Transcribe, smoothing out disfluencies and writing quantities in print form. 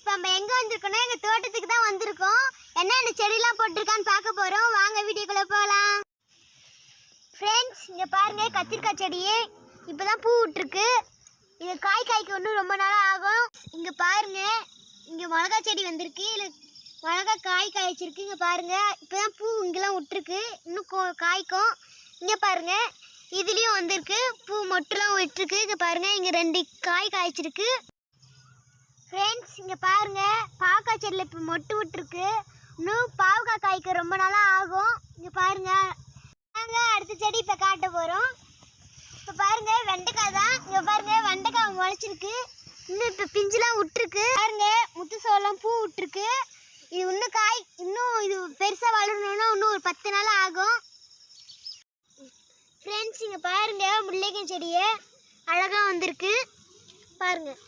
இப்போ நம்ம எங்கே வந்திருக்கோம்னா எங்கள் தோட்டத்துக்கு தான் வந்திருக்கோம். என்னென்ன செடியெலாம் போட்டிருக்கான்னு பார்க்க போகிறோம். வாங்க வீடியோக்குள்ளே போகலாம். ஃப்ரெண்ட்ஸ், இங்கே பாருங்கள், கத்திரிக்காய் செடியே இப்போ தான் பூ விட்டுருக்கு. இது காய்க்கு ஒன்றும் ரொம்ப நாளாக ஆகும். இங்கே பாருங்கள், இங்கே மிளகா செடி வந்திருக்கு. இல்லை மிளகா காய்ச்சிருக்கு. இங்கே பாருங்கள், இப்போ தான் பூ இங்கெல்லாம் விட்டுருக்கு. இன்னும் காய்க்கும். இங்கே பாருங்கள், இதுலேயும் வந்திருக்கு, பூ மொட்டுலாம் விட்டுருக்கு. இங்கே பாருங்கள், இங்கே 2 காய் காய்ச்சிருக்கு. ஃப்ரெண்ட்ஸ், இங்கே பாருங்கள், பாவக்காய் செடியில் இப்போ மொட்டு விட்டுருக்கு. இன்னும் பாவக்காய் காய்க்க ரொம்ப நாளாக ஆகும். இங்கே பாருங்கள், நாங்கள் அடுத்த செடி இப்போ காட்ட போகிறோம். இப்போ பாருங்கள், வெண்டைக்காய் தான். இங்கே பாருங்கள், வெண்டைக்காய் முளைச்சிருக்கு. இன்னும் இப்போ பிஞ்சுலாம் விட்டுருக்கு. பாருங்கள், முத்து சோளம் பூ விட்டுருக்கு. இது இன்னும் இது பெருசாக வளரணுன்னா இன்னும் ஒரு 10 நாள் ஆகும். ஃப்ரெண்ட்ஸ், இங்கே பாருங்கள், முல்லைக்காய் செடியை அழகாக வந்திருக்கு பாருங்கள்.